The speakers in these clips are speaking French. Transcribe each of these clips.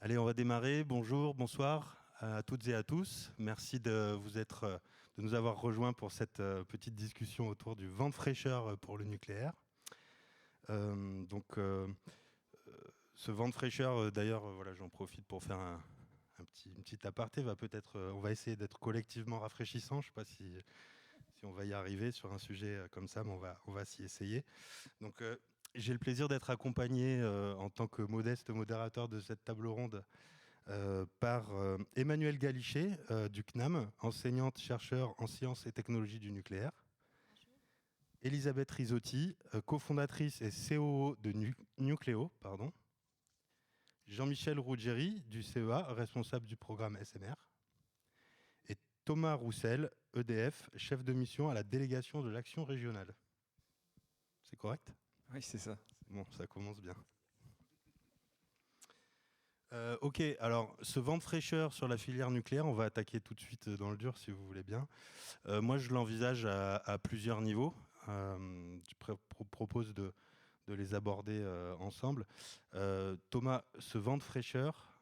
Allez, on va démarrer. Bonjour, bonsoir à toutes et à tous. Merci de nous avoir rejoints pour cette petite discussion autour du vent de fraîcheur pour le nucléaire. Ce vent de fraîcheur, d'ailleurs, voilà, j'en profite pour faire une petite aparté. On va essayer d'être collectivement rafraîchissant. Je ne sais pas si on va y arriver sur un sujet comme ça, mais on va s'y essayer. Donc, j'ai le plaisir d'être accompagné en tant que modeste modérateur de cette table ronde par Emmanuelle Galichet du CNAM, enseignante-chercheur en sciences et technologies du nucléaire. Bonjour. Elisabeth Risotti, cofondatrice et COO de Nucléo. Jean-Michel Ruggieri du CEA, responsable du programme SMR. Et Thomas Roussel, EDF, chef de mission à la délégation de l'action régionale. C'est correct ? Oui, c'est ça. Bon, ça commence bien. Ok, alors ce vent de fraîcheur sur la filière nucléaire, on va attaquer tout de suite dans le dur si vous voulez bien. Moi, je l'envisage à plusieurs niveaux. Je propose de les aborder ensemble. Thomas, ce vent de fraîcheur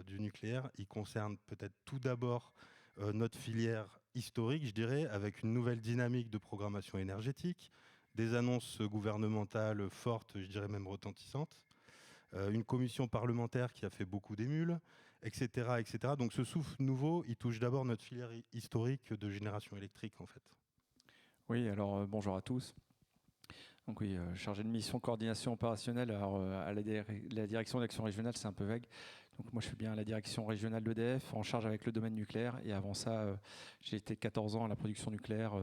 du nucléaire, il concerne peut-être tout d'abord notre filière historique, je dirais, avec une nouvelle dynamique de programmation énergétique, des annonces gouvernementales fortes, je dirais même retentissantes, une commission parlementaire qui a fait beaucoup d'émules, etc., etc. Donc ce souffle nouveau, il touche d'abord notre filière historique de génération électrique, en fait. Oui, alors bonjour à tous. Donc oui, chargé de mission coordination opérationnelle, alors à la direction d'action régionale, c'est un peu vague. Donc moi, je suis bien à la direction régionale d'EDF, en charge avec le domaine nucléaire. Et avant ça, j'ai été 14 ans à la production nucléaire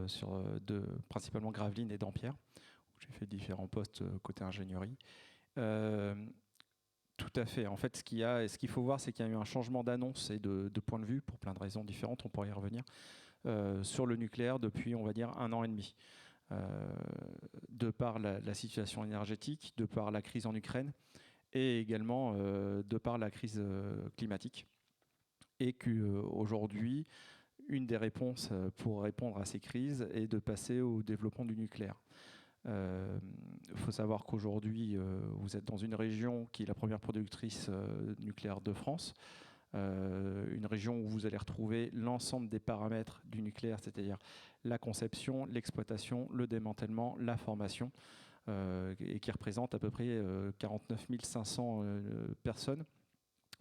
principalement Gravelines et Dampierre, où j'ai fait différents postes côté ingénierie. Tout à fait. En fait, ce qu'il faut voir, c'est qu'il y a eu un changement d'annonce et de point de vue, pour plein de raisons différentes, on pourrait y revenir, sur le nucléaire depuis, on va dire, 1 an et demi. De par la situation énergétique, de par la crise en Ukraine, et également de par la crise climatique. Et qu'aujourd'hui, une des réponses pour répondre à ces crises est de passer au développement du nucléaire. Il faut savoir qu'aujourd'hui, vous êtes dans une région qui est la première productrice nucléaire de France, une région où vous allez retrouver l'ensemble des paramètres du nucléaire, c'est-à-dire la conception, l'exploitation, le démantèlement, la formation, et qui représente à peu près 49 500 personnes,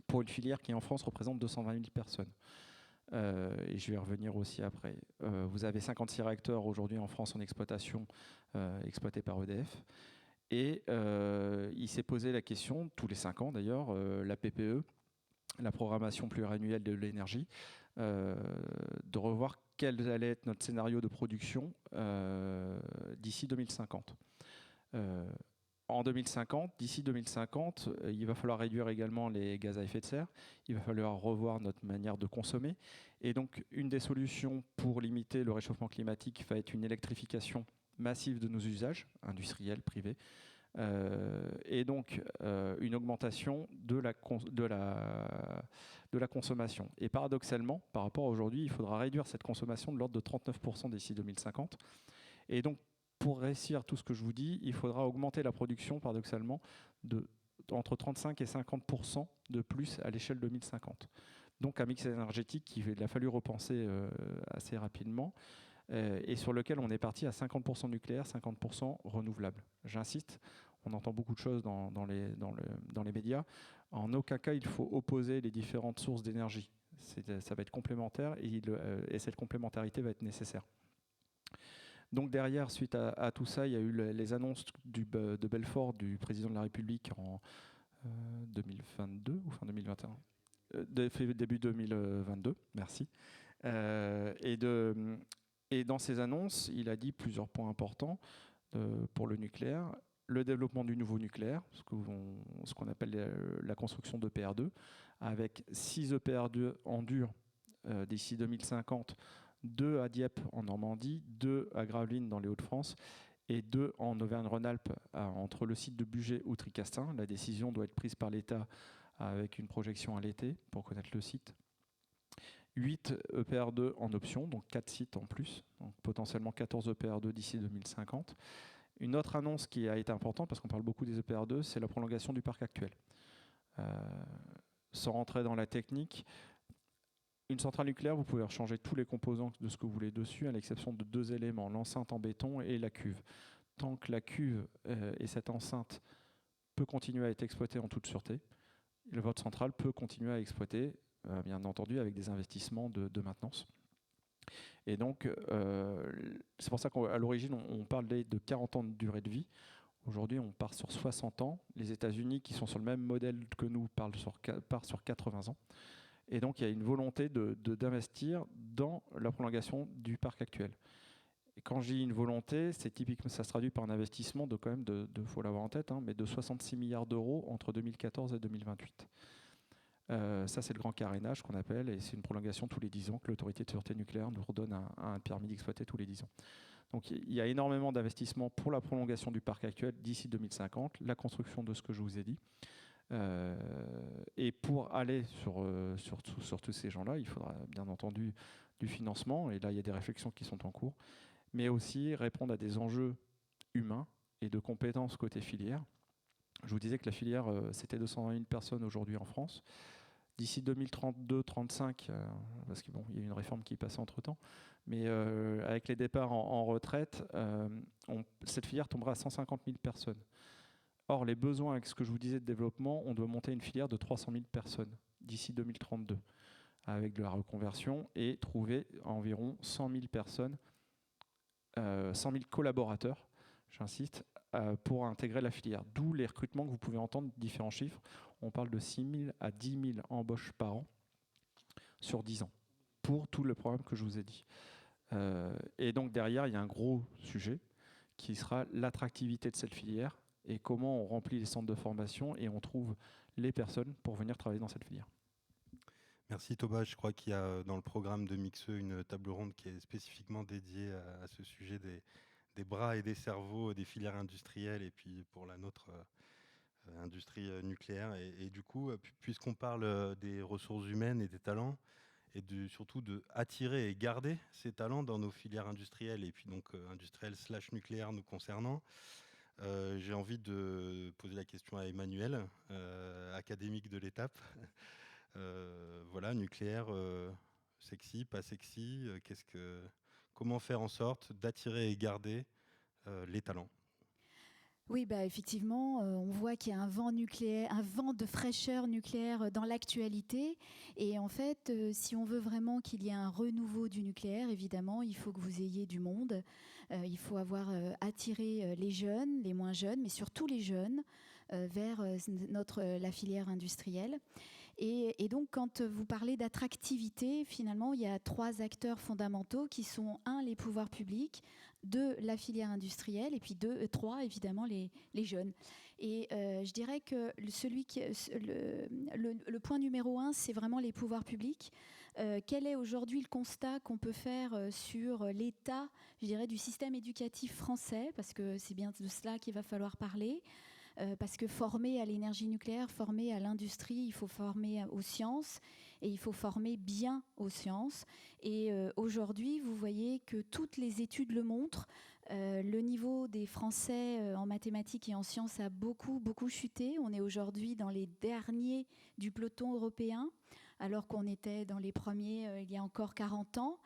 pour une filière qui en France représente 220 000 personnes. Et je vais y revenir aussi après. Vous avez 56 réacteurs aujourd'hui en France en exploitation, exploités par EDF. Et il s'est posé la question, tous les 5 ans d'ailleurs, la PPE, la programmation pluriannuelle de l'énergie, de revoir quel allait être notre scénario de production d'ici 2050. D'ici 2050, il va falloir réduire également les gaz à effet de serre, il va falloir revoir notre manière de consommer. Et donc, une des solutions pour limiter le réchauffement climatique va être une électrification massive de nos usages, industriels, privés, et donc une augmentation de la consommation. Et paradoxalement, par rapport à aujourd'hui, il faudra réduire cette consommation de l'ordre de 39% d'ici 2050. Et donc, pour réussir tout ce que je vous dis, il faudra augmenter la production, paradoxalement, entre 35 et 50% de plus à l'échelle 2050. Donc un mix énergétique qu'il a fallu repenser assez rapidement, et sur lequel on est parti à 50% nucléaire, 50% renouvelable. J'insiste, on entend beaucoup de choses dans les médias. En aucun cas, il faut opposer les différentes sources d'énergie. Ça va être complémentaire et cette complémentarité va être nécessaire. Donc derrière, suite à tout ça, il y a eu les annonces de Belfort du président de la République en 2022 ou fin 2021 début 2022, merci. Et dans ces annonces, il a dit plusieurs points importants pour le nucléaire. Le développement du nouveau nucléaire, ce qu'on appelle la construction d'EPR2, avec 6 EPR2 en dur d'ici 2050, 2 à Dieppe en Normandie, 2 à Gravelines dans les Hauts-de-France et 2 en Auvergne-Rhône-Alpes entre le site de Bugey ou Tricastin. La décision doit être prise par l'État avec une projection à l'été pour connaître le site. 8 EPR2 en option, donc 4 sites en plus, donc potentiellement 14 EPR2 d'ici 2050. Une autre annonce qui a été importante, parce qu'on parle beaucoup des EPR2, c'est la prolongation du parc actuel. sans rentrer dans la technique, une centrale nucléaire, vous pouvez changer tous les composants de ce que vous voulez dessus, à l'exception de 2 éléments, l'enceinte en béton et la cuve. Tant que la cuve et cette enceinte peut continuer à être exploitée en toute sûreté, votre centrale peut continuer à exploiter, bien entendu, avec des investissements de maintenance. Et donc, c'est pour ça qu'à l'origine, on parlait de 40 ans de durée de vie. Aujourd'hui, on part sur 60 ans. Les États-Unis, qui sont sur le même modèle que nous, partent sur 80 ans. Et donc, il y a une volonté d'investir dans la prolongation du parc actuel. Et quand je dis une volonté, c'est typiquement, ça se traduit par un investissement de quand même, faut l'avoir en tête, mais de 66 milliards d'euros entre 2014 et 2028. Ça, c'est le grand carénage qu'on appelle, et c'est une prolongation tous les 10 ans que l'autorité de sûreté nucléaire nous redonne un permis d'exploiter tous les 10 ans. Donc, il y a énormément d'investissements pour la prolongation du parc actuel d'ici 2050, la construction de ce que je vous ai dit. Et pour aller sur tous ces gens-là, il faudra bien entendu du financement, et là, il y a des réflexions qui sont en cours, mais aussi répondre à des enjeux humains et de compétences côté filière. Je vous disais que la filière, c'était 221 personnes aujourd'hui en France. D'ici 2032-35, parce qu'il y a eu une réforme qui est passée entre-temps, mais avec les départs en retraite, cette filière tombera à 150 000 personnes. Or, les besoins, avec ce que je vous disais de développement, on doit monter une filière de 300 000 personnes d'ici 2032, avec de la reconversion, et trouver environ 100 000 personnes, 100 000 collaborateurs, j'insiste, pour intégrer la filière. D'où les recrutements que vous pouvez entendre, différents chiffres. On parle de 6 000 à 10 000 embauches par an sur 10 ans, pour tout le programme que je vous ai dit. Et donc derrière, il y a un gros sujet qui sera l'attractivité de cette filière et comment on remplit les centres de formation et on trouve les personnes pour venir travailler dans cette filière. Merci Thomas. Je crois qu'il y a dans le programme de Mixeux une table ronde qui est spécifiquement dédiée à ce sujet des bras et des cerveaux des filières industrielles et puis pour la nôtre industrie nucléaire. Et du coup, puisqu'on parle des ressources humaines et des talents, et surtout d'attirer et garder ces talents dans nos filières industrielles, et puis donc industrielles / nucléaires nous concernant, j'ai envie de poser la question à Emmanuel, académique de l'étape. Voilà, nucléaire, sexy, pas sexy, comment faire en sorte d'attirer et garder les talents? Oui, effectivement, on voit qu'il y a un vent nucléaire, un vent de fraîcheur nucléaire dans l'actualité. Et en fait, si on veut vraiment qu'il y ait un renouveau du nucléaire, évidemment, il faut que vous ayez du monde. Il faut avoir attiré les jeunes, les moins jeunes, mais surtout les jeunes, vers la filière industrielle. Et donc, quand vous parlez d'attractivité, finalement, il y a 3 acteurs fondamentaux qui sont, 1, les pouvoirs publics, 2, la filière industrielle, et puis 3, évidemment, les jeunes. Et je dirais que le point numéro 1, c'est vraiment les pouvoirs publics. Quel est aujourd'hui le constat qu'on peut faire sur l'état, je dirais, du système éducatif français, parce que c'est bien de cela qu'il va falloir parler. Parce que former à l'énergie nucléaire, former à l'industrie, il faut former aux sciences et il faut former bien aux sciences. Et aujourd'hui, vous voyez que toutes les études le montrent. Le niveau des Français en mathématiques et en sciences a beaucoup, beaucoup chuté. On est aujourd'hui dans les derniers du peloton européen, alors qu'on était dans les premiers il y a encore 40 ans.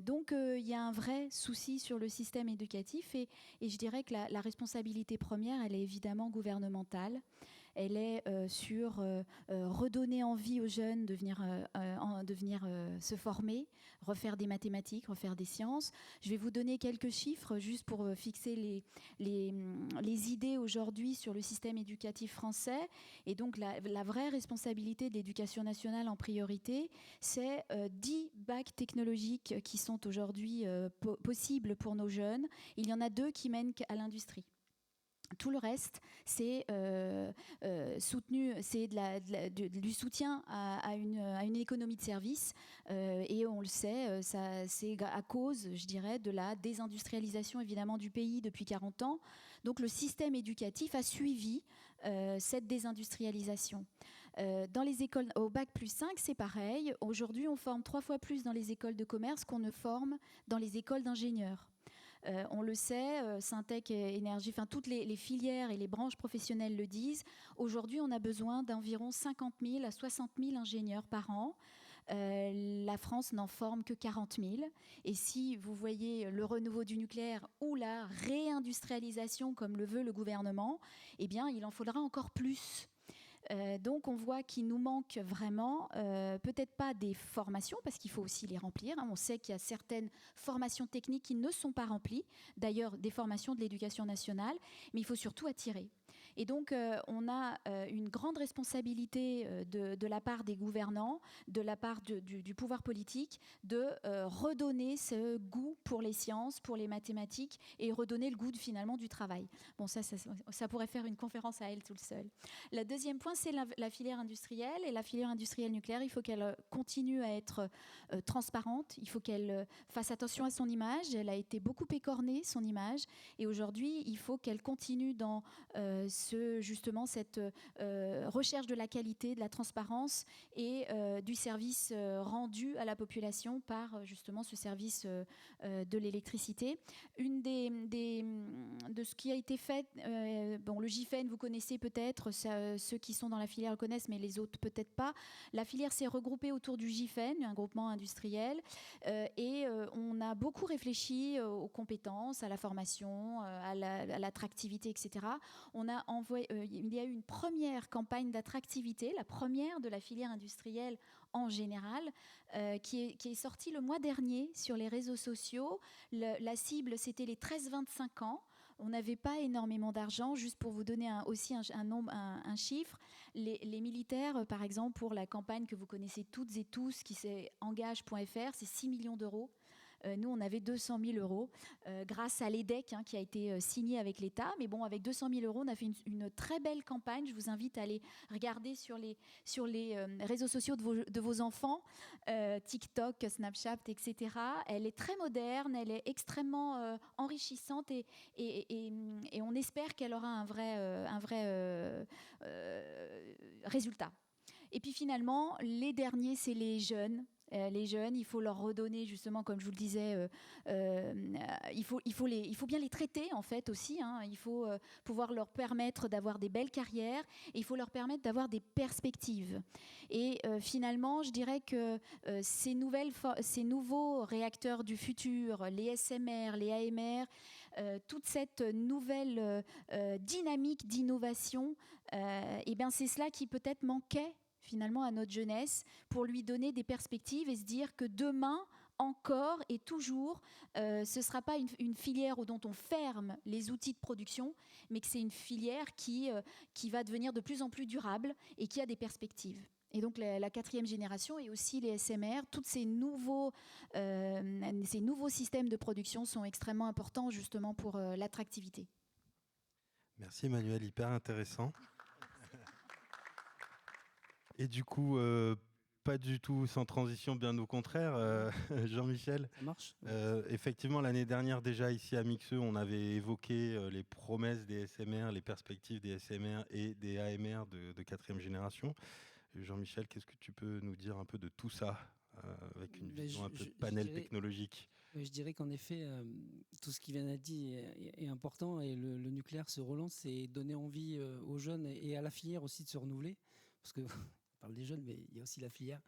Donc il y a un vrai souci sur le système éducatif et je dirais que la responsabilité première, elle est évidemment gouvernementale. Elle est sur redonner envie aux jeunes de venir se former, refaire des mathématiques, refaire des sciences. Je vais vous donner quelques chiffres juste pour fixer les idées aujourd'hui sur le système éducatif français. Et donc la vraie responsabilité de l'éducation nationale en priorité, c'est 10 bacs technologiques qui sont aujourd'hui possibles pour nos jeunes. Il y en a 2 qui mènent à l'industrie. Tout le reste, c'est soutenu, c'est du soutien à une économie de service. Et on le sait, c'est à cause, je dirais, de la désindustrialisation évidemment du pays depuis 40 ans. Donc le système éducatif a suivi cette désindustrialisation. Dans les écoles au bac plus 5, c'est pareil. Aujourd'hui, on forme 3 fois plus dans les écoles de commerce qu'on ne forme dans les écoles d'ingénieurs. On le sait, Syntec Énergie, enfin toutes les filières et les branches professionnelles le disent. Aujourd'hui, on a besoin d'environ 50 000 à 60 000 ingénieurs par an. La France n'en forme que 40 000. Et si vous voyez le renouveau du nucléaire ou la réindustrialisation, comme le veut le gouvernement, eh bien, il en faudra encore plus. Donc on voit qu'il nous manque vraiment, peut-être pas des formations, parce qu'il faut aussi les remplir. On sait qu'il y a certaines formations techniques qui ne sont pas remplies, d'ailleurs des formations de l'éducation nationale, mais il faut surtout attirer. Et donc, on a une grande responsabilité de la part des gouvernants, de la part du pouvoir politique, de redonner ce goût pour les sciences, pour les mathématiques, et redonner le goût finalement du travail. Bon, ça pourrait faire une conférence à elle tout seul. Le deuxième point, c'est la filière industrielle. Et la filière industrielle nucléaire, il faut qu'elle continue à être transparente. Il faut qu'elle fasse attention à son image. Elle a été beaucoup écornée, son image. Et aujourd'hui, il faut qu'elle continue dans justement cette recherche de la qualité, de la transparence et du service rendu à la population par justement ce service de l'électricité. Une de ce qui a été fait, bon, le GIFEN, vous connaissez peut-être, ceux qui sont dans la filière le connaissent, mais les autres peut-être pas. La filière s'est regroupée autour du GIFEN, un groupement industriel, et on a beaucoup réfléchi aux compétences, à la formation, à l'attractivité, etc. Il y a eu une première campagne d'attractivité, la première de la filière industrielle en général, qui est sortie le mois dernier sur les réseaux sociaux. La cible, c'était les 13-25 ans. On n'avait pas énormément d'argent. Juste pour vous donner aussi un chiffre, les militaires, par exemple, pour la campagne que vous connaissez toutes et tous, qui c'est engage.fr, c'est 6 millions d'euros. Nous, on avait 200 000 euros grâce à l'EDEC qui a été signé avec l'État. Mais bon, avec 200 000 euros, on a fait une très belle campagne. Je vous invite à aller regarder sur les réseaux sociaux de vos enfants, TikTok, Snapchat, etc. Elle est très moderne, elle est extrêmement enrichissante et on espère qu'elle aura un vrai résultat. Et puis finalement, les derniers, c'est les jeunes. Les jeunes, il faut leur redonner justement, comme je vous le disais, il faut bien les traiter en fait aussi. Il faut pouvoir leur permettre d'avoir des belles carrières et il faut leur permettre d'avoir des perspectives. Et finalement, je dirais que ces nouveaux réacteurs du futur, les SMR, les AMR, toute cette nouvelle dynamique d'innovation, et bien c'est cela qui peut-être manquait finalement à notre jeunesse, pour lui donner des perspectives et se dire que demain, encore et toujours, ce ne sera pas une filière dont on ferme les outils de production, mais que c'est une filière qui va devenir de plus en plus durable et qui a des perspectives. Et donc la quatrième génération et aussi les SMR, tous ces nouveaux systèmes de production sont extrêmement importants justement pour l'attractivité. Merci Emmanuel, hyper intéressant. Et du coup, pas du tout sans transition, bien au contraire, Jean-Michel. Ça marche. Effectivement, l'année dernière, déjà ici à Mixeux, on avait évoqué les promesses des SMR, les perspectives des SMR et des AMR de quatrième génération. Jean-Michel, qu'est-ce que tu peux nous dire un peu de tout ça, avec une vision un peu de panel technologique ? Je dirais qu'en effet, tout ce qui vient d'être dit est important et le nucléaire se relance et donner envie aux jeunes et à la filière aussi de se renouveler. Parce que on parle des jeunes, mais il y a aussi la filière.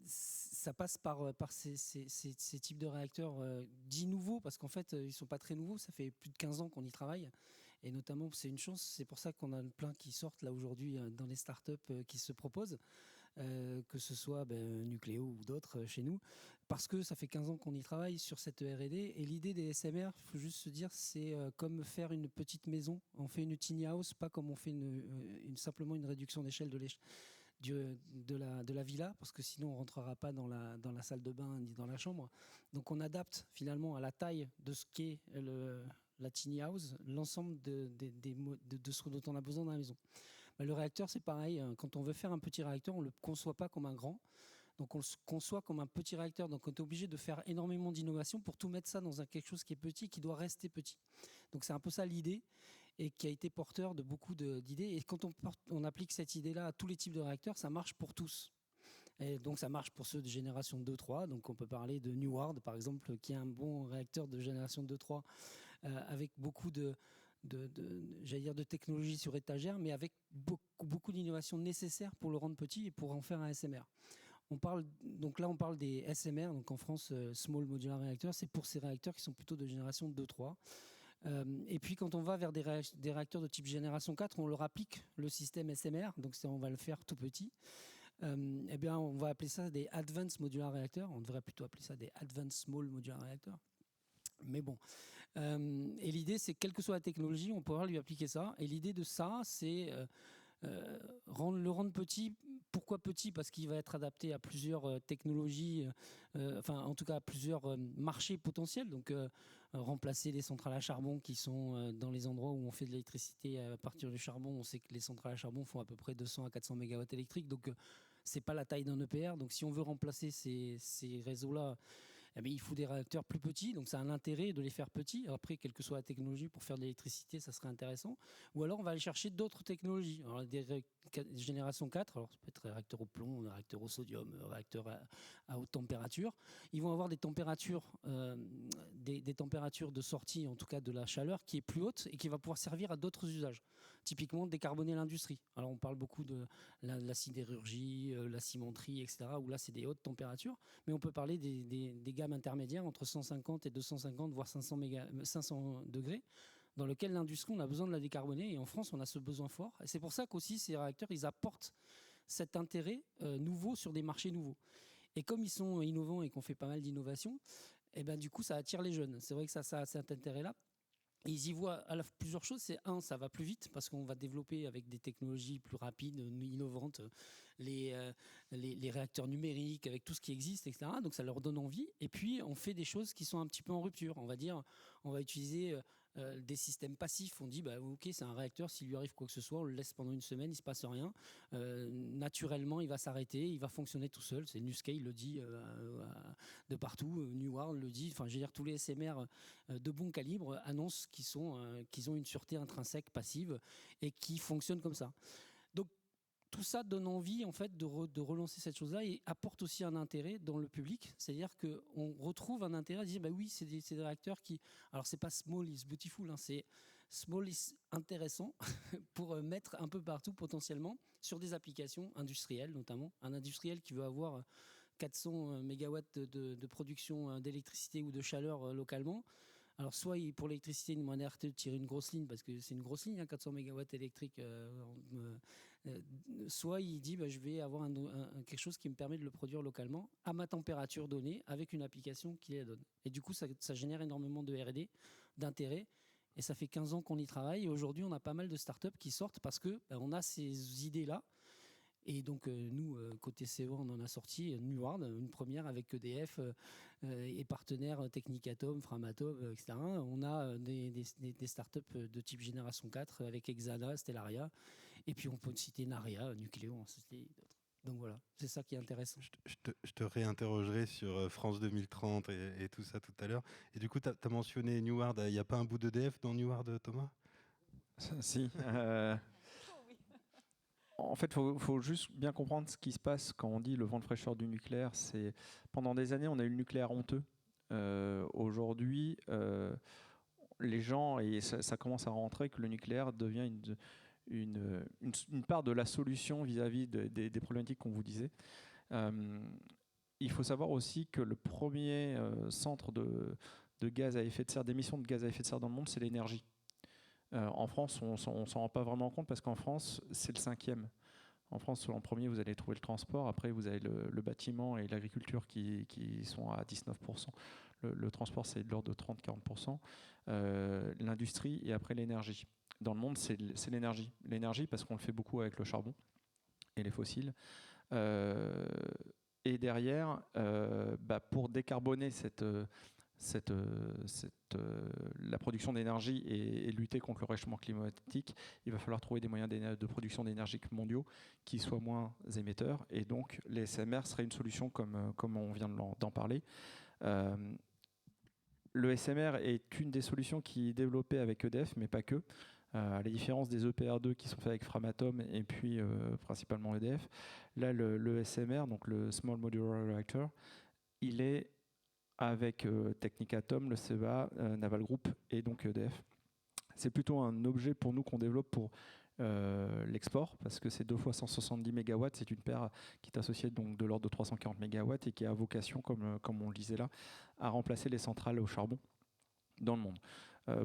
Ça passe par ces types de réacteurs dits nouveaux, parce qu'en fait, ils ne sont pas très nouveaux. Ça fait plus de 15 ans qu'on y travaille. Et notamment, c'est une chance. C'est pour ça qu'on a plein qui sortent là aujourd'hui dans les startups qui se proposent, que ce soit Nucléo ou d'autres chez nous, parce que ça fait 15 ans qu'on y travaille sur cette R&D. Et l'idée des SMR, il faut juste se dire, c'est comme faire une petite maison. On fait une tiny house, pas comme on fait simplement une réduction d'échelle de la villa, parce que sinon on ne rentrera pas dans la salle de bain ni dans la chambre. Donc on adapte finalement à la taille de ce qu'est la tiny house, l'ensemble de ce dont on a besoin dans la maison. Le réacteur, c'est pareil. Quand on veut faire un petit réacteur, on ne le conçoit pas comme un grand. Donc on le conçoit comme un petit réacteur. Donc on est obligé de faire énormément d'innovation pour tout mettre ça dans quelque chose qui est petit, qui doit rester petit. Donc c'est un peu ça l'idée, et qui a été porteur de beaucoup d'idées. Et quand on applique cette idée-là à tous les types de réacteurs, ça marche pour tous. Et donc ça marche pour ceux de génération 2-3. Donc on peut parler de Neward, par exemple, qui est un bon réacteur de génération 2-3 avec beaucoup j'allais dire de technologie sur étagère, mais avec beaucoup d'innovations nécessaires pour le rendre petit et pour en faire un SMR. On parle des SMR, donc en France, Small Modular Reactor, c'est pour ces réacteurs qui sont plutôt de génération 2-3. Et puis quand on va vers des réacteurs de type génération 4, on leur applique le système SMR, donc on va le faire tout petit. Eh bien, on va appeler ça des Advanced Modular Reactors. On devrait plutôt appeler ça des Advanced Small Modular Reactors. Mais bon. Et l'idée, c'est que quelle que soit la technologie, on pourra lui appliquer ça. Et l'idée de ça, c'est le rendre petit. Pourquoi petit? Parce qu'il va être adapté à plusieurs technologies, en tout cas à plusieurs marchés potentiels. Donc, remplacer les centrales à charbon qui sont dans les endroits où on fait de l'électricité à partir du charbon. On sait que les centrales à charbon font à peu près 200 à 400 MW électriques. Donc, c'est pas la taille d'un EPR. Donc, si on veut remplacer ces réseaux-là, eh bien, il faut des réacteurs plus petits, donc ça a un intérêt de les faire petits. Après, quelle que soit la technologie, pour faire de l'électricité, ça serait intéressant. Ou alors, on va aller chercher d'autres technologies. Alors, des génération 4, alors ça peut être réacteur au plomb, réacteur au sodium, réacteur à haute température. Ils vont avoir des températures, des températures de sortie, en tout cas de la chaleur, qui est plus haute et qui va pouvoir servir à d'autres usages. Typiquement, décarboner l'industrie. Alors, on parle beaucoup de la sidérurgie, la cimenterie, etc., où là, c'est des hautes températures. Mais on peut parler des gammes intermédiaires entre 150 et 250, voire 500 degrés, dans lequel l'industrie, on a besoin de la décarboner. Et en France, on a ce besoin fort. Et c'est pour ça qu'aussi, ces réacteurs, ils apportent cet intérêt nouveau sur des marchés nouveaux. Et comme ils sont innovants et qu'on fait pas mal d'innovations, et ben, du coup, ça attire les jeunes. C'est vrai que ça a cet intérêt-là. Et ils y voient plusieurs choses. C'est ça va plus vite parce qu'on va développer avec des technologies plus rapides, innovantes, les réacteurs numériques, avec tout ce qui existe, etc. Donc ça leur donne envie. Et puis on fait des choses qui sont un petit peu en rupture. On va dire, on va utiliser des systèmes passifs. On dit, ok, c'est un réacteur, s'il lui arrive quoi que ce soit, on le laisse pendant une semaine, il ne se passe rien. Naturellement, il va s'arrêter, il va fonctionner tout seul. C'est NuScale le dit de partout, Neward le dit. Enfin, je veux dire, tous les SMR de bon calibre annoncent qu'ils ont une sûreté intrinsèque passive et qui fonctionnent comme ça. Donc, tout ça donne envie en fait de relancer cette chose-là et apporte aussi un intérêt dans le public. C'est-à-dire qu'on retrouve un intérêt à dire oui, c'est des réacteurs qui... Alors, c'est pas small is beautiful, hein, c'est small is intéressant pour mettre un peu partout potentiellement sur des applications industrielles notamment. Un industriel qui veut avoir 400 mégawatts de production d'électricité ou de chaleur localement. Alors, soit pour l'électricité, il demande à RTE de tirer une grosse ligne, parce que c'est une grosse ligne, 400 MW électriques. Soit il dit, je vais avoir quelque chose qui me permet de le produire localement, à ma température donnée, avec une application qui la donne. Et du coup, ça génère énormément de R&D, d'intérêt. Et ça fait 15 ans qu'on y travaille. Et aujourd'hui, on a pas mal de startups qui sortent parce qu'on a ces idées-là. Et donc, nous, côté CO, on en a sorti Neward, une première avec EDF et partenaires Technicatom, Framatome, etc. On a des startups de type Génération 4 avec Exana, Stellaria. Et puis, on peut citer Naria, Nucléo, on citer d'autres. Donc voilà, c'est ça qui est intéressant. Je te réinterrogerai sur France 2030 et tout ça tout à l'heure. Et du coup, tu as mentionné Neward. Il n'y a pas un bout d'EDF dans Neward, Thomas? Si. En fait, il faut juste bien comprendre ce qui se passe quand on dit le vent de fraîcheur du nucléaire. C'est pendant des années, on a eu le nucléaire honteux. Aujourd'hui, les gens, et ça commence à rentrer, que le nucléaire devient une part de la solution vis-à-vis des problématiques qu'on vous disait. Il faut savoir aussi que le premier centre de gaz à effet de serre, d'émissions de gaz à effet de serre dans le monde, c'est l'énergie. En France, on ne s'en rend pas vraiment compte parce qu'en France, c'est le 5e. En France, en premier, vous allez trouver le transport. Après, vous avez le bâtiment et l'agriculture qui sont à 19%. Le transport, c'est de l'ordre de 30-40%. L'industrie et après l'énergie. Dans le monde, c'est l'énergie. L'énergie, parce qu'on le fait beaucoup avec le charbon et les fossiles. Et derrière, pour décarboner la production d'énergie et lutter contre le réchauffement climatique, il va falloir trouver des moyens de production d'énergie mondiaux qui soient moins émetteurs. Et donc, les SMR seraient une solution comme on vient d'en parler. Le SMR est une des solutions qui est développée avec EDF, mais pas que. à la différence des EPR2 qui sont faits avec Framatome et puis principalement EDF, là le SMR, donc le Small Modular Reactor, il est avec Technip Atom, le CEA, Naval Group et donc EDF. C'est plutôt un objet pour nous qu'on développe pour l'export, parce que c'est 2 fois 170 MW, c'est une paire qui est associée donc de l'ordre de 340 MW et qui a vocation, comme on le disait là, à remplacer les centrales au charbon dans le monde.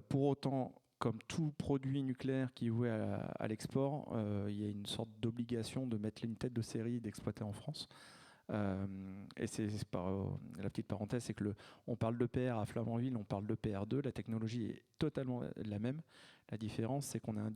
Pour autant, comme tout produit nucléaire qui est voué à l'export, il y a une sorte d'obligation de mettre une tête de série et d'exploiter en France. Et la petite parenthèse, c'est que on parle d'EPR à Flamanville, on parle d'EPR2, la technologie est totalement la même. La différence, c'est qu'on a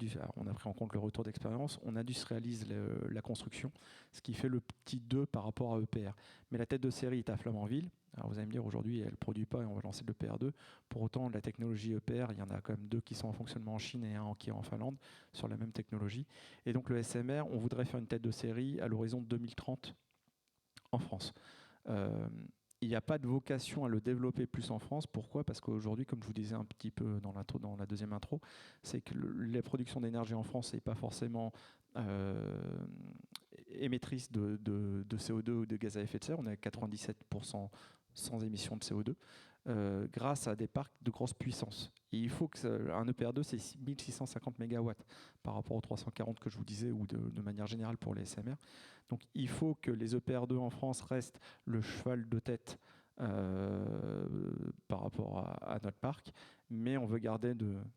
pris en compte le retour d'expérience, on industrialise la construction, ce qui fait le petit 2 par rapport à EPR. Mais la tête de série est à Flamanville. Alors vous allez me dire, aujourd'hui, elle ne produit pas et on va lancer le EPR2. Pour autant, la technologie EPR, il y en a quand même 2 qui sont en fonctionnement en Chine et un qui est en Finlande sur la même technologie. Et donc le SMR, on voudrait faire une tête de série à l'horizon de 2030 en France. Il n'y a pas de vocation à le développer plus en France. Pourquoi ? Parce qu'aujourd'hui, comme je vous disais un petit peu dans la deuxième intro, c'est que la production d'énergie en France n'est pas forcément émettrice de CO2 ou de gaz à effet de serre. On est à 97% sans émission de CO2. Grâce à des parcs de grosse puissance. Et il faut qu'un EPR2, c'est 1650 MW par rapport aux 340 que je vous disais, ou de manière générale pour les SMR. Donc il faut que les EPR2 en France restent le cheval de tête par rapport à notre parc, mais on veut garder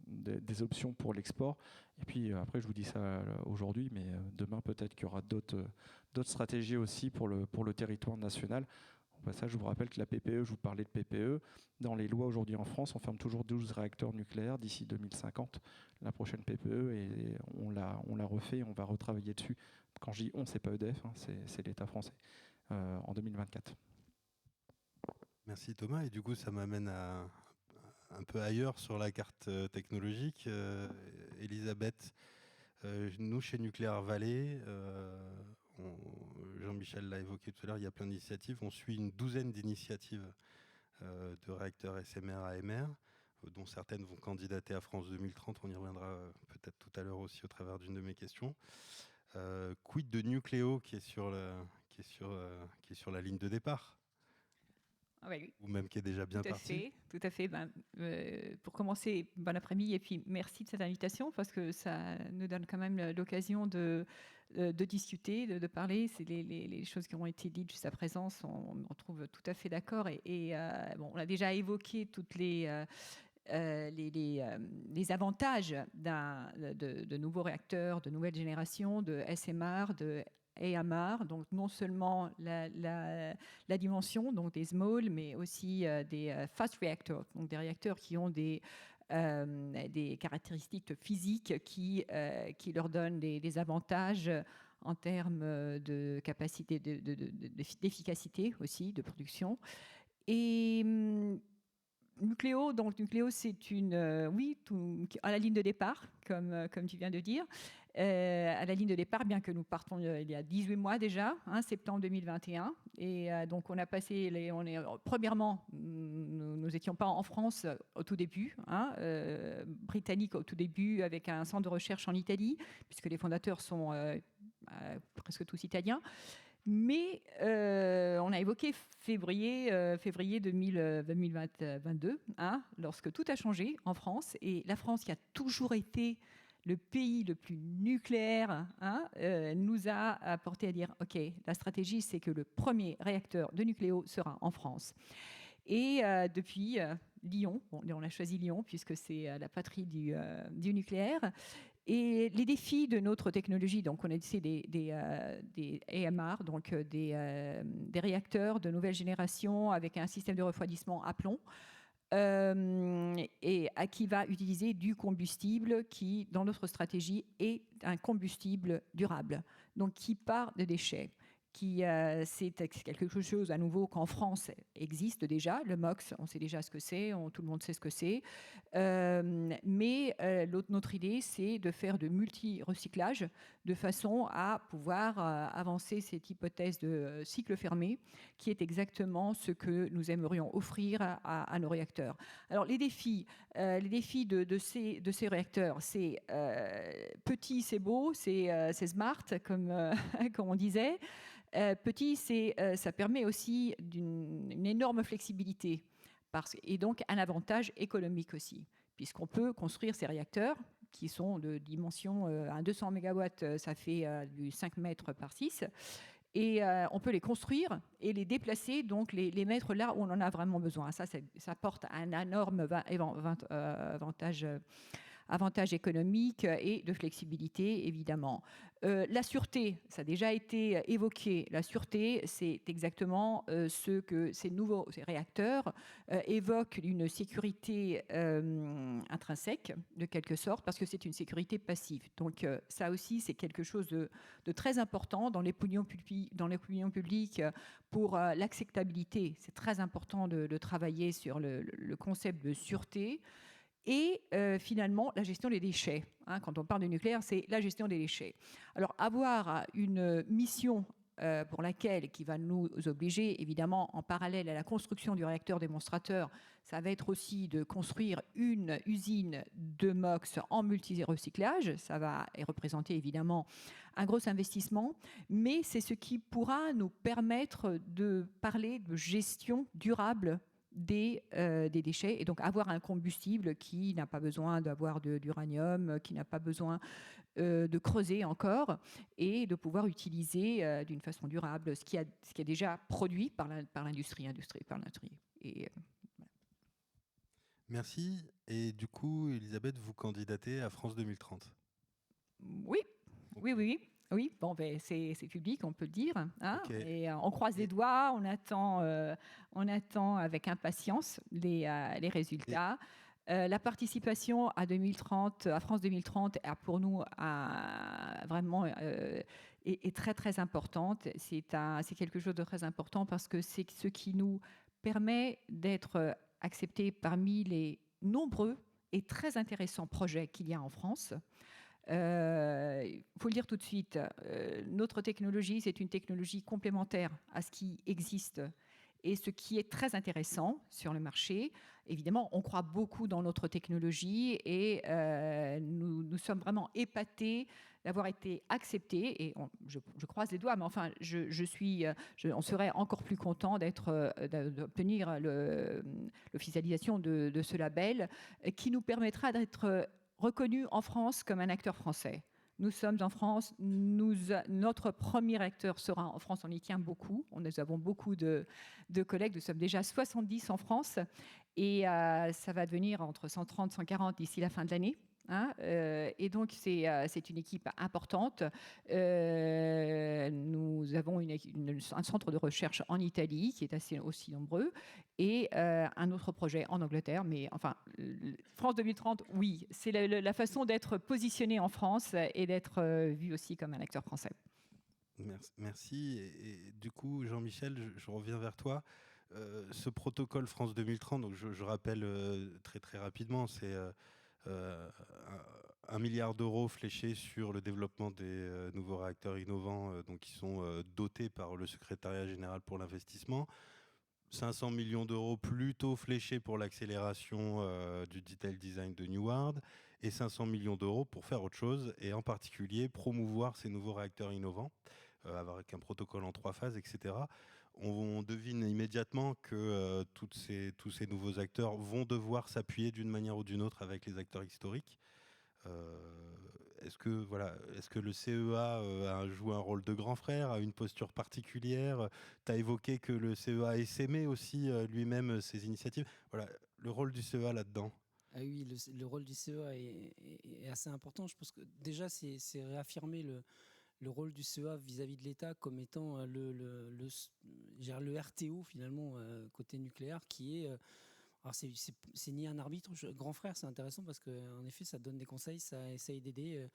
des options pour l'export. Et puis après, je vous dis ça aujourd'hui, mais demain peut-être qu'il y aura d'autres stratégies aussi pour le territoire national. Ça, je vous rappelle que la PPE, je vous parlais de PPE, dans les lois aujourd'hui en France, on ferme toujours 12 réacteurs nucléaires d'ici 2050, la prochaine PPE, et on l'a refait, on va retravailler dessus. Quand je dis on, c'est pas EDF, hein, c'est l'État français, en 2024. Merci Thomas, et du coup ça m'amène un peu ailleurs sur la carte technologique. Elisabeth, nous chez Nucléaire Vallée, Jean-Michel l'a évoqué tout à l'heure, il y a plein d'initiatives. On suit une douzaine d'initiatives de réacteurs SMR AMR, dont certaines vont candidater à France 2030. On y reviendra peut-être tout à l'heure aussi au travers d'une de mes questions. Quid de Nucléo qui est sur la ligne de départ, Ah oui. ou même qui est déjà bien parti. Tout à fait. Pour commencer, bon après-midi et puis merci de cette invitation parce que ça nous donne quand même l'occasion de discuter, de parler. C'est les choses qui ont été dites jusqu'à présent, on trouve tout à fait d'accord. Bon, on a déjà évoqué toutes les avantages de nouveaux réacteurs, de nouvelle génération, de SMR, de AMR, donc non seulement la dimension, donc des small, mais aussi des fast reactors, donc des réacteurs qui ont des caractéristiques physiques qui leur donnent des avantages en termes de capacité, d'efficacité aussi, de production. Et Nucléo, c'est à la ligne de départ, comme tu viens de dire. À la ligne de départ, bien que nous partons il y a 18 mois déjà, septembre 2021. Et donc, on a passé, premièrement, nous n'étions pas en France au tout début, britannique au tout début, avec un centre de recherche en Italie, puisque les fondateurs sont presque tous italiens. Mais on a évoqué février 2022, lorsque tout a changé en France. Et la France, qui a toujours été le pays le plus nucléaire, nous a apporté à dire, OK, la stratégie, c'est que le premier réacteur de Nucléo sera en France. Et depuis Lyon, on a choisi Lyon puisque c'est la patrie du nucléaire. Et les défis de notre technologie, donc on a ici des AMR, donc des réacteurs de nouvelle génération avec un système de refroidissement à plomb, et qui va utiliser du combustible qui, dans notre stratégie, est un combustible durable, donc qui part de déchets. c'est quelque chose à nouveau qu'en France existe déjà. Le MOX, on sait déjà ce que c'est, tout le monde sait ce que c'est. Mais notre idée, c'est de faire de multi-recyclage de façon à pouvoir avancer cette hypothèse de cycle fermé, qui est exactement ce que nous aimerions offrir à nos réacteurs. Alors les défis de ces réacteurs, c'est petit, c'est beau, c'est smart, comme on disait. Petit, ça permet aussi une énorme flexibilité et donc un avantage économique aussi, puisqu'on peut construire ces réacteurs qui sont de dimension à 200 MW, ça fait du 5 mètres par 6, et on peut les construire et les déplacer, donc les mettre là où on en a vraiment besoin. Ça apporte un énorme avantage économique et de flexibilité, évidemment. La sûreté, ça a déjà été évoqué. La sûreté, c'est exactement ce que ces réacteurs évoquent, une sécurité intrinsèque, de quelque sorte, parce que c'est une sécurité passive. Donc ça aussi, c'est quelque chose de très important dans l'opinion publique pour l'acceptabilité. C'est très important de travailler sur le concept de sûreté. Et finalement, la gestion des déchets. Quand on parle du nucléaire, c'est la gestion des déchets. Alors, avoir une mission qui va nous obliger, évidemment, en parallèle à la construction du réacteur démonstrateur, ça va être aussi de construire une usine de MOX en multi-recyclage. Ça va représenter, évidemment, un gros investissement, mais c'est ce qui pourra nous permettre de parler de gestion durable des déchets, et donc avoir un combustible qui n'a pas besoin d'avoir d'uranium, qui n'a pas besoin de creuser encore, et de pouvoir utiliser d'une façon durable ce qui est déjà produit par l'industrie. Et, Merci. Et du coup, Elisabeth, vous candidatez à France 2030. Oui, oui. Oui, bon, ben, c'est public, on peut le dire. Okay. Et on croise les doigts, on attend avec impatience les résultats. La participation à France 2030, pour nous, vraiment est très, très importante. C'est quelque chose de très important parce que c'est ce qui nous permet d'être acceptés parmi les nombreux et très intéressants projets qu'il y a en France. Il faut le dire tout de suite, notre technologie, c'est une technologie complémentaire à ce qui existe et ce qui est très intéressant sur le marché. Évidemment, on croit beaucoup dans notre technologie et nous sommes vraiment épatés d'avoir été acceptés. Et je croise les doigts, mais enfin, on serait encore plus content d'obtenir l'officialisation de ce label qui nous permettra d'être reconnu en France comme un acteur français. Nous sommes en France, notre premier acteur sera en France, on y tient beaucoup, nous avons beaucoup de collègues, nous sommes déjà 70 en France, et ça va devenir entre 130 et 140 d'ici la fin de l'année. Et donc c'est une équipe importante. Nous avons un centre de recherche en Italie qui est assez aussi nombreux et un autre projet en Angleterre. Mais enfin, France 2030, oui, c'est la façon d'être positionné en France et d'être vu aussi comme un acteur français. Merci. Et du coup, Jean-Michel, je reviens vers toi. Ce protocole France 2030, donc je rappelle très très rapidement, c'est 1 milliard d'euros fléchés sur le développement des nouveaux réacteurs innovants donc qui sont dotés par le secrétariat général pour l'investissement. 500 millions d'euros plutôt fléchés pour l'accélération du detail design de Neward et 500 millions d'euros pour faire autre chose et en particulier promouvoir ces nouveaux réacteurs innovants avec un protocole en 3 phases, etc. On devine immédiatement que tous ces nouveaux acteurs vont devoir s'appuyer d'une manière ou d'une autre avec les acteurs historiques. Est-ce que le CEA joue un rôle de grand frère, a une posture particulière? Tu as évoqué que le CEA essaimait aussi lui-même ses initiatives. Voilà, le rôle du CEA là-dedans. Ah oui, le rôle du CEA est assez important. Je pense que déjà, c'est réaffirmer le rôle du CEA vis-à-vis de l'État comme étant le RTO finalement côté nucléaire, qui est Alors c'est ni un arbitre, grand frère, c'est intéressant parce qu'en effet, ça donne des conseils, ça essaye d'aider,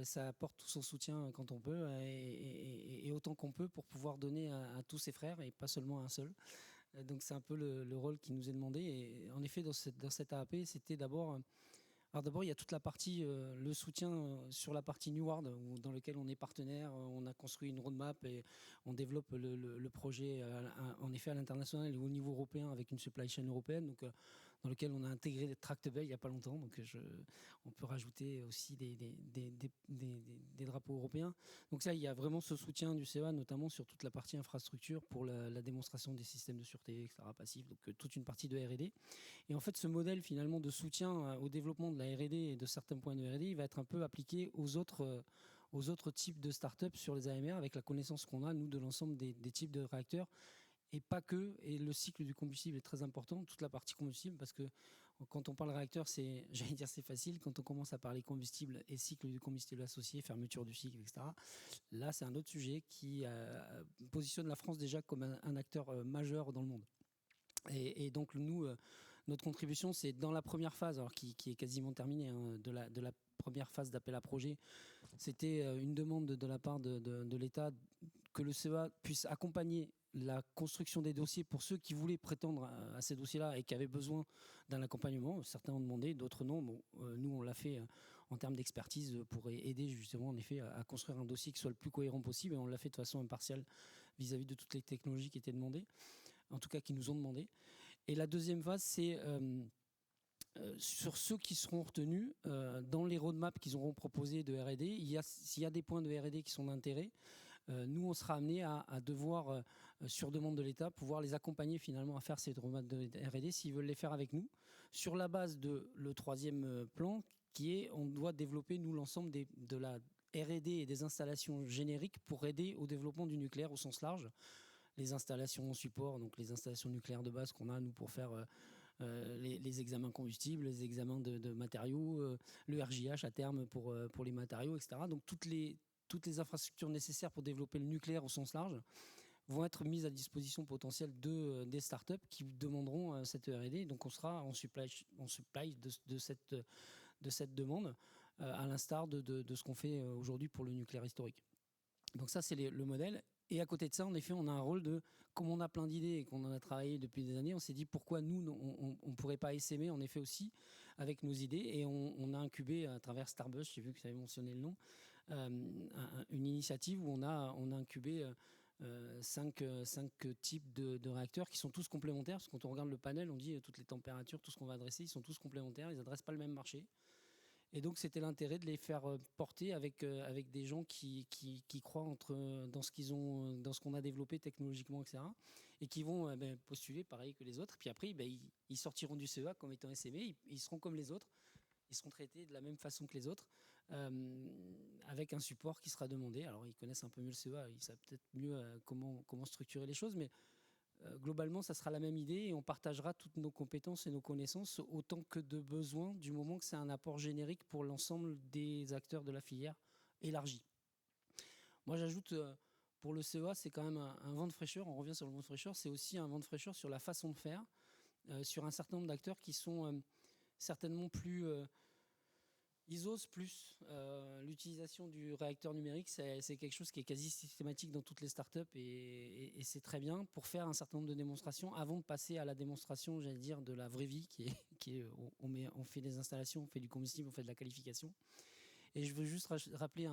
ça apporte tout son soutien quand on peut et autant qu'on peut pour pouvoir donner à tous ses frères et pas seulement à un seul. Donc c'est un peu le rôle qui nous est demandé. Et en effet, dans cette AAP, c'était d'abord... Alors d'abord, il y a toute la partie, le soutien sur la partie New World, dans lequel on est partenaire, on a construit une roadmap et on développe le projet en effet à l'international et au niveau européen avec une supply chain européenne. Donc, dans lequel on a intégré Tractebel il n'y a pas longtemps. Donc on peut rajouter aussi des drapeaux européens. Donc ça, il y a vraiment ce soutien du CEA, notamment sur toute la partie infrastructure pour la démonstration des systèmes de sûreté, etc. passifs, donc toute une partie de R&D. Et en fait, ce modèle finalement de soutien au développement de la R&D et de certains points de R&D, il va être un peu appliqué aux autres types de startups sur les AMR avec la connaissance qu'on a, nous, de l'ensemble des types de réacteurs. Et pas que, et le cycle du combustible est très important, toute la partie combustible, parce que quand on parle réacteur, j'allais dire c'est facile, quand on commence à parler combustible et cycle du combustible associé, fermeture du cycle, etc., là c'est un autre sujet qui positionne la France déjà comme un acteur majeur dans le monde. Et donc nous, notre contribution, c'est dans la première phase, alors qui est quasiment terminée, hein, de la première phase d'appel à projet, c'était une demande de la part de l'État que le CEA puisse accompagner la construction des dossiers pour ceux qui voulaient prétendre à ces dossiers-là et qui avaient besoin d'un accompagnement. Certains ont demandé, d'autres non. Bon, nous, on l'a fait en termes d'expertise pour aider justement en effet à construire un dossier qui soit le plus cohérent possible, et on l'a fait de façon impartiale vis-à-vis de toutes les technologies qui étaient demandées, en tout cas qui nous ont demandé. Et la deuxième phase, c'est sur ceux qui seront retenus dans les roadmaps qu'ils auront proposés de R&D. S'il y a des points de R&D qui sont d'intérêt, nous, on sera amené à devoir, sur demande de l'État, pouvoir les accompagner finalement à faire ces roadmaps de R&D s'ils veulent les faire avec nous, sur la base de le troisième plan, qui est on doit développer, nous, l'ensemble de la R&D et des installations génériques pour aider au développement du nucléaire au sens large. Les installations en support, donc les installations nucléaires de base qu'on a, nous, pour faire les examens combustibles, les examens de matériaux, le RJH à terme pour les matériaux, etc. Donc toutes les infrastructures nécessaires pour développer le nucléaire au sens large vont être mises à disposition potentielle des startups qui demanderont cette R&D. Donc on sera en supply de cette demande, à l'instar de ce qu'on fait aujourd'hui pour le nucléaire historique. Donc ça, c'est le modèle. Et à côté de ça, en effet, on a un rôle de, comme on a plein d'idées et qu'on en a travaillé depuis des années, on s'est dit pourquoi nous, on ne pourrait pas essaimer, en effet aussi, avec nos idées. Et on a incubé à travers Starbus, j'ai vu que ça avait mentionné le nom, une initiative où on a incubé 5 types de réacteurs qui sont tous complémentaires. Parce que quand on regarde le panel, on dit toutes les températures, tout ce qu'on va adresser, ils sont tous complémentaires, ils n'adressent pas le même marché. Et donc, c'était l'intérêt de les faire porter avec des gens qui croient dans ce qu'on a développé technologiquement, etc. Et qui vont postuler pareil que les autres. Puis après, ils sortiront du CEA comme étant SME. Ils seront comme les autres. Ils seront traités de la même façon que les autres, avec un support qui sera demandé. Alors, ils connaissent un peu mieux le CEA. Ils savent peut-être mieux comment structurer les choses. Mais globalement, ça sera la même idée et on partagera toutes nos compétences et nos connaissances autant que de besoin, du moment que c'est un apport générique pour l'ensemble des acteurs de la filière élargie. Moi, j'ajoute, pour le CEA, c'est quand même un vent de fraîcheur. On revient sur le vent de fraîcheur. C'est aussi un vent de fraîcheur sur la façon de faire, sur un certain nombre d'acteurs qui sont certainement plus... ils osent plus. L'utilisation du réacteur numérique, c'est quelque chose qui est quasi systématique dans toutes les startups et c'est très bien pour faire un certain nombre de démonstrations avant de passer à la démonstration, j'allais dire, de la vraie vie, qui est on fait des installations, on fait du combustible, on fait de la qualification. Et je veux juste rappeler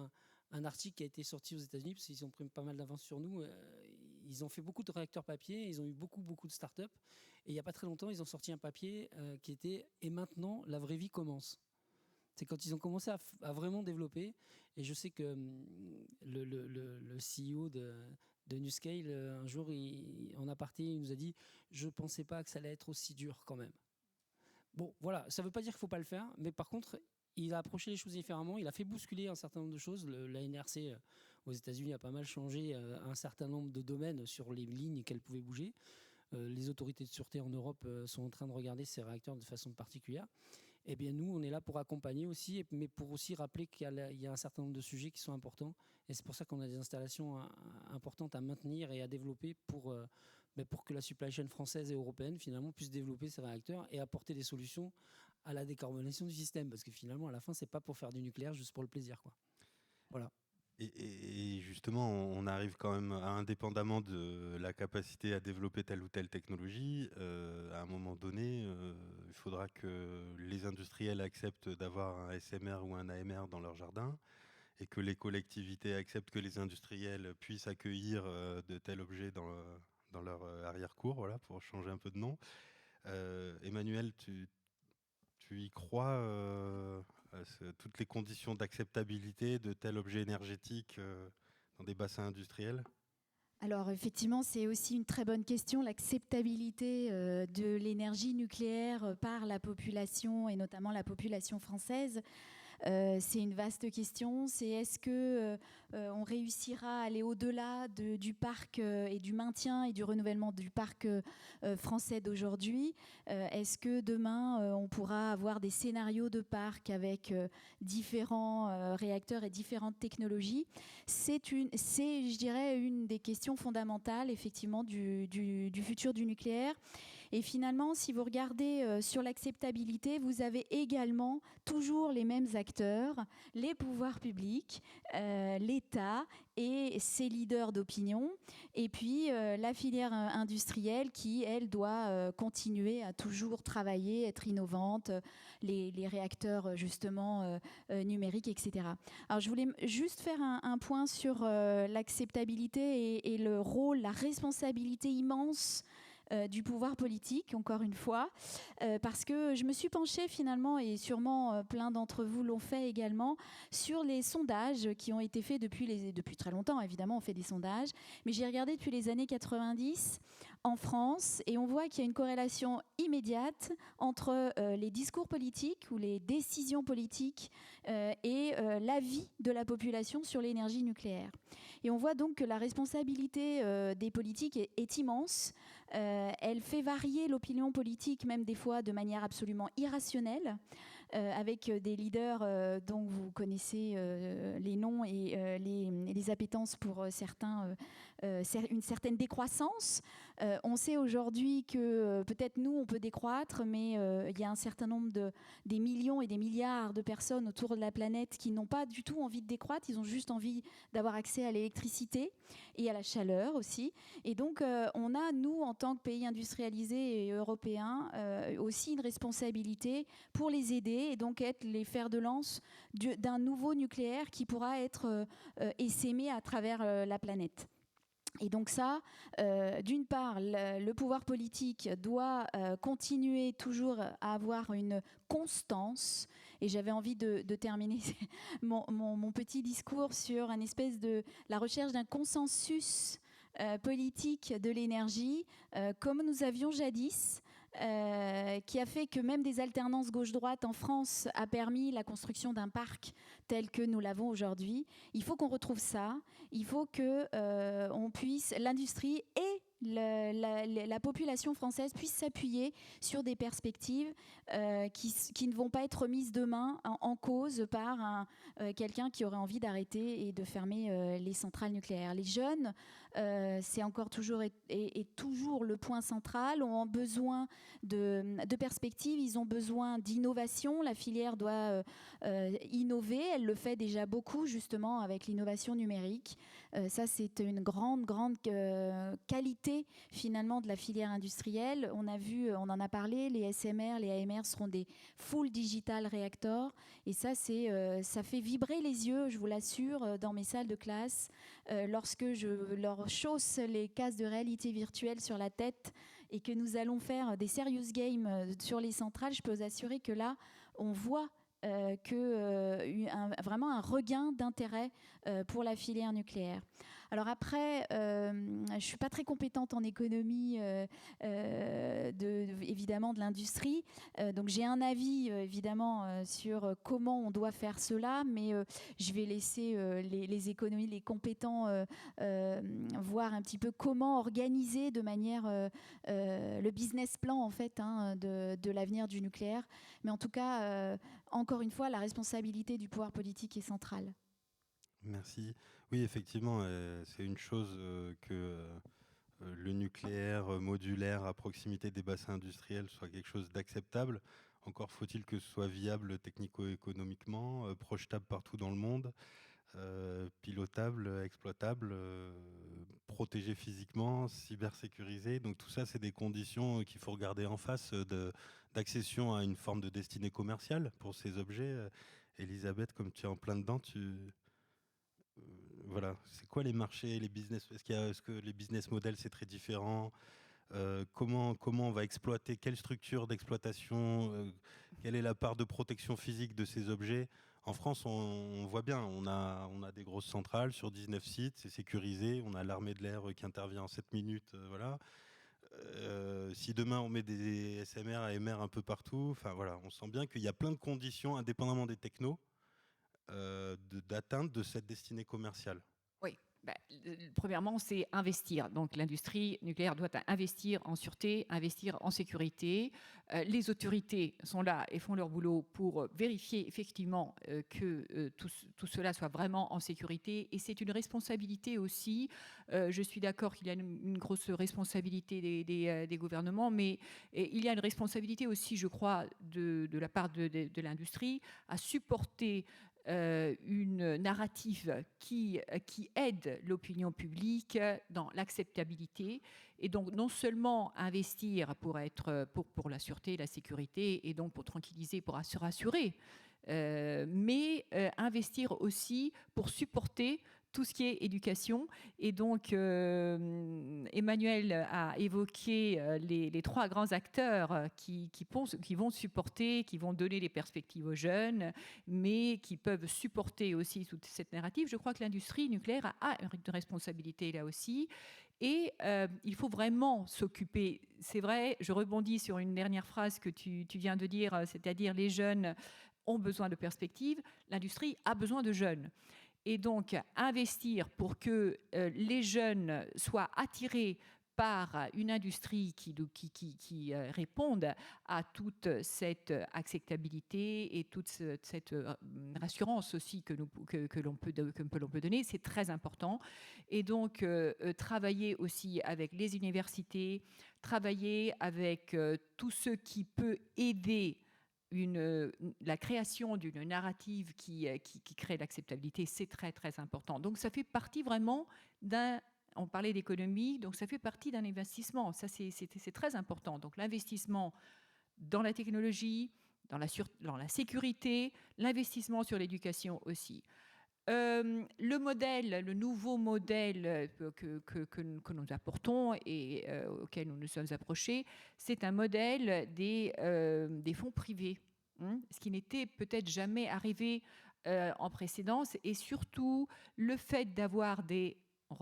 un article qui a été sorti aux États-Unis, parce qu'ils ont pris pas mal d'avance sur nous. Ils ont fait beaucoup de réacteurs papier, ils ont eu beaucoup de startups. Et il n'y a pas très longtemps, ils ont sorti un papier qui était « Et maintenant, la vraie vie commence ». C'est quand ils ont commencé à vraiment développer. Et je sais que le CEO de NuScale, un jour, en aparté, il nous a dit « Je ne pensais pas que ça allait être aussi dur quand même ». Bon, voilà, ça ne veut pas dire qu'il ne faut pas le faire, mais par contre, il a approché les choses différemment. Il a fait bousculer un certain nombre de choses. La NRC aux États-Unis a pas mal changé un certain nombre de domaines sur les lignes qu'elle pouvait bouger. Les autorités de sûreté en Europe sont en train de regarder ces réacteurs de façon particulière. Eh bien, nous, on est là pour accompagner aussi, mais pour aussi rappeler qu'il y a un certain nombre de sujets qui sont importants. Et c'est pour ça qu'on a des installations importantes à maintenir et à développer pour que la supply chain française et européenne, finalement, puisse développer ces réacteurs et apporter des solutions à la décarbonation du système. Parce que finalement, à la fin, c'est pas pour faire du nucléaire juste pour le plaisir, quoi. Voilà. Et justement, on arrive quand même, indépendamment de la capacité à développer telle ou telle technologie, à un moment donné, il faudra que les industriels acceptent d'avoir un SMR ou un AMR dans leur jardin, et que les collectivités acceptent que les industriels puissent accueillir de tels objets dans leur arrière-cour, voilà, pour changer un peu de nom. Emmanuel, tu y crois toutes les conditions d'acceptabilité de tel objet énergétique dans des bassins industriels? Alors effectivement, c'est aussi une très bonne question, l'acceptabilité de l'énergie nucléaire par la population et notamment la population française. C'est une vaste question. C'est est-ce que on réussira à aller au-delà du parc et du maintien et du renouvellement du parc français d'aujourd'hui? Est-ce que demain on pourra avoir des scénarios de parc avec différents réacteurs et différentes technologies? C'est, je dirais, une des questions fondamentales effectivement du futur du nucléaire. Et finalement, si vous regardez sur l'acceptabilité, vous avez également toujours les mêmes acteurs, les pouvoirs publics, l'État et ses leaders d'opinion, et puis la filière industrielle qui, elle, doit continuer à toujours travailler, être innovante, les réacteurs justement numériques, etc. Alors je voulais juste faire un point sur l'acceptabilité et le rôle, la responsabilité immense du pouvoir politique, encore une fois, parce que je me suis penchée finalement, et sûrement plein d'entre vous l'ont fait également, sur les sondages qui ont été faits depuis très longtemps. Évidemment, on fait des sondages, mais j'ai regardé depuis les années 90 en France, et on voit qu'il y a une corrélation immédiate entre les discours politiques ou les décisions politiques et l'avis de la population sur l'énergie nucléaire. Et on voit donc que la responsabilité des politiques est immense. Elle fait varier l'opinion politique, même des fois de manière absolument irrationnelle, avec des leaders dont vous connaissez les noms et les appétences pour certains, une certaine décroissance. On sait aujourd'hui que peut-être nous, on peut décroître, mais il y a un certain nombre des millions et des milliards de personnes autour de la planète qui n'ont pas du tout envie de décroître. Ils ont juste envie d'avoir accès à l'électricité et à la chaleur aussi. Et donc, on a, nous, en tant que pays industrialisés et européens, aussi une responsabilité pour les aider et donc être les fers de lance d'un nouveau nucléaire qui pourra être essaimé à travers la planète. Et donc ça, d'une part, le pouvoir politique doit continuer toujours à avoir une constance. Et j'avais envie de terminer mon petit discours sur une espèce de la recherche d'un consensus politique de l'énergie, comme nous avions jadis, qui a fait que même des alternances gauche-droite en France a permis la construction d'un parc tel que nous l'avons aujourd'hui. Il faut qu'on retrouve ça. Il faut que on puisse, l'industrie et la population française puisse s'appuyer sur des perspectives qui ne vont pas être mises demain en cause par quelqu'un qui aurait envie d'arrêter et de fermer les centrales nucléaires. Les jeunes, c'est encore toujours et toujours le point central, ont besoin de perspectives, ils ont besoin d'innovation. La filière doit innover, elle le fait déjà beaucoup justement avec l'innovation numérique. Ça, c'est une grande qualité finalement de la filière industrielle. On a vu, on en a parlé, les SMR, les AMR seront des full digital reactors, et ça, ça fait vibrer les yeux, je vous l'assure, dans mes salles de classe, lorsque je leur chausse les casques de réalité virtuelle sur la tête et que nous allons faire des serious games sur les centrales. Je peux vous assurer que là, on voit vraiment un regain d'intérêt pour la filière nucléaire. Alors après, je ne suis pas très compétente en économie, évidemment, de l'industrie. Donc j'ai un avis, évidemment, sur comment on doit faire cela, mais je vais laisser les économistes, les compétents, voir un petit peu comment organiser de manière le business plan, en fait, de l'avenir du nucléaire. Mais en tout cas, encore une fois, la responsabilité du pouvoir politique est centrale. Merci. Oui, effectivement, c'est une chose que le nucléaire modulaire à proximité des bassins industriels soit quelque chose d'acceptable. Encore faut-il que ce soit viable technico-économiquement, projetable partout dans le monde, pilotable, exploitable, protégé physiquement, cybersécurisé. Donc tout ça, c'est des conditions qu'il faut regarder en face d'accession à une forme de destinée commerciale pour ces objets. Elisabeth, comme tu es en plein dedans, voilà, c'est quoi les marchés, les business? Est-ce que les business models, c'est très différent? Comment on va exploiter? Quelle structure d'exploitation? Quelle est la part de protection physique de ces objets? En France, on voit bien, on a des grosses centrales sur 19 sites, c'est sécurisé, on a l'armée de l'air qui intervient en 7 minutes, voilà. Si demain on met des SMR, AMR un peu partout, enfin voilà, on sent bien qu'il y a plein de conditions, indépendamment des technos, d'atteinte de cette destinée commerciale. Oui. Premièrement, c'est investir. Donc l'industrie nucléaire doit investir en sûreté, investir en sécurité. Les autorités sont là et font leur boulot pour vérifier effectivement que tout cela soit vraiment en sécurité. Et c'est une responsabilité aussi. Je suis d'accord qu'il y a une grosse responsabilité des gouvernements, mais il y a une responsabilité aussi, je crois, de la part de l'industrie à supporter une narrative qui aide l'opinion publique dans l'acceptabilité et donc non seulement investir pour la sûreté, la sécurité et donc pour tranquilliser, pour se rassurer, mais investir aussi pour supporter tout ce qui est éducation. Et donc, Emmanuel a évoqué les 3 grands acteurs qui vont supporter, qui vont donner les perspectives aux jeunes, mais qui peuvent supporter aussi toute cette narrative. Je crois que l'industrie nucléaire a une responsabilité là aussi. Et il faut vraiment s'occuper. C'est vrai, je rebondis sur une dernière phrase que tu viens de dire, c'est-à-dire les jeunes ont besoin de perspectives, l'industrie a besoin de jeunes. Et donc, investir pour que les jeunes soient attirés par une industrie qui réponde à toute cette acceptabilité et toute cette rassurance aussi que l'on peut donner, c'est très important. Et donc, travailler aussi avec les universités, travailler avec tout ce qui peut aider la création d'une narrative qui crée l'acceptabilité, c'est très, très important. Donc, ça fait partie vraiment on parlait d'économie, donc ça fait partie d'un investissement. Ça, c'est très important. Donc, l'investissement dans la technologie, dans la sécurité, l'investissement sur l'éducation aussi. Le nouveau modèle que nous apportons et auquel nous nous sommes approchés, c'est un modèle des fonds privés, ce qui n'était peut-être jamais arrivé en précédence, et surtout le fait d'avoir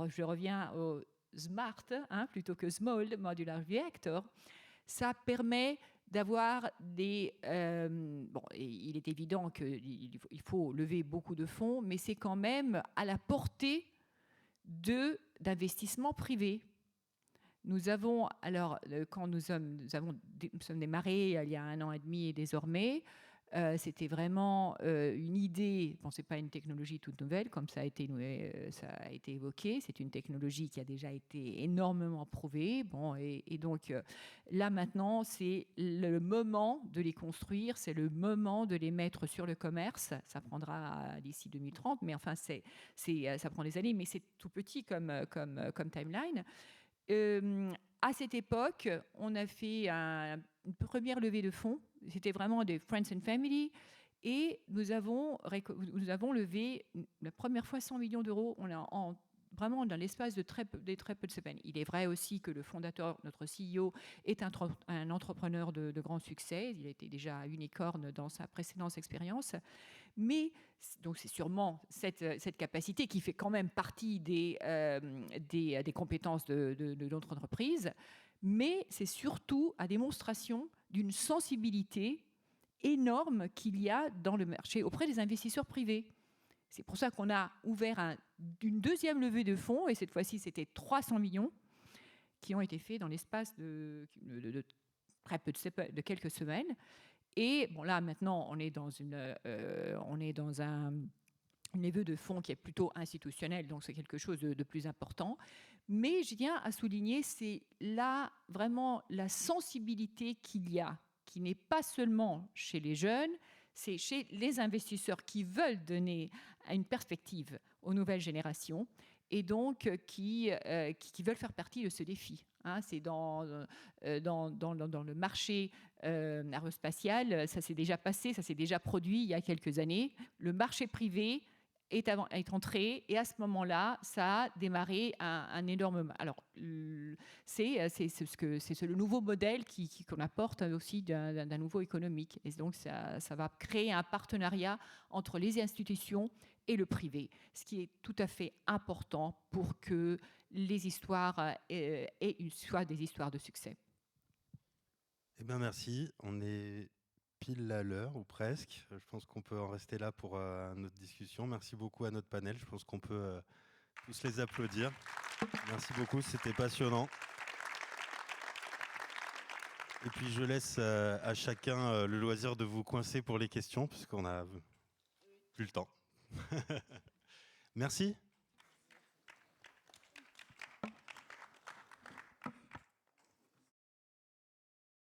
je reviens au SMART plutôt que Small Modular Reactor, ça permet d'avoir il est évident qu'il faut lever beaucoup de fonds, mais c'est quand même à la portée d'investissements privés. Nous avons, alors, quand nous sommes démarrés il y a 1 an et demi et désormais, c'était vraiment une idée. Bon, c'est pas une technologie toute nouvelle, comme ça a été évoqué. C'est une technologie qui a déjà été énormément prouvée. Bon, et donc là maintenant, c'est le moment de les construire, c'est le moment de les mettre sur le commerce. Ça prendra d'ici 2030, mais enfin, ça prend des années, mais c'est tout petit comme timeline. À cette époque, on a fait une première levée de fonds. C'était vraiment des Friends and Family. Et nous avons levé la première fois 100 millions d'euros. vraiment dans l'espace de très peu de semaines. Il est vrai aussi que le fondateur, notre CEO, est un entrepreneur de grand succès. Il a été déjà unicorn dans sa précédente expérience. Mais donc c'est sûrement cette capacité qui fait quand même partie des compétences de notre entreprise. Mais c'est surtout à démonstration d'une sensibilité énorme qu'il y a dans le marché auprès des investisseurs privés. C'est pour ça qu'on a ouvert une deuxième levée de fonds, et cette fois-ci, c'était 300 millions qui ont été faits dans l'espace de très peu de quelques semaines. Et bon, là, maintenant, on est dans une levée de fonds qui est plutôt institutionnelle, donc c'est quelque chose de plus important. Mais je tiens à souligner, c'est là vraiment la sensibilité qu'il y a, qui n'est pas seulement chez les jeunes, c'est chez les investisseurs qui veulent donner une perspective aux nouvelles générations et donc qui veulent faire partie de ce défi. C'est dans le marché aérospatial, ça s'est déjà passé, ça s'est déjà produit il y a quelques années. Le marché privé est entré, et à ce moment-là, ça a démarré un énorme... Alors, c'est le nouveau modèle qu'on apporte aussi d'un nouveau économique. Et donc, ça va créer un partenariat entre les institutions et le privé, ce qui est tout à fait important pour que les histoires soient des histoires de succès. Eh bien, merci. On est pile à l'heure, ou presque. Je pense qu'on peut en rester là pour notre discussion. Merci beaucoup à notre panel. Je pense qu'on peut tous les applaudir. Merci beaucoup, c'était passionnant. Et puis, je laisse à chacun le loisir de vous coincer pour les questions, puisqu'on n'a plus le temps. Merci.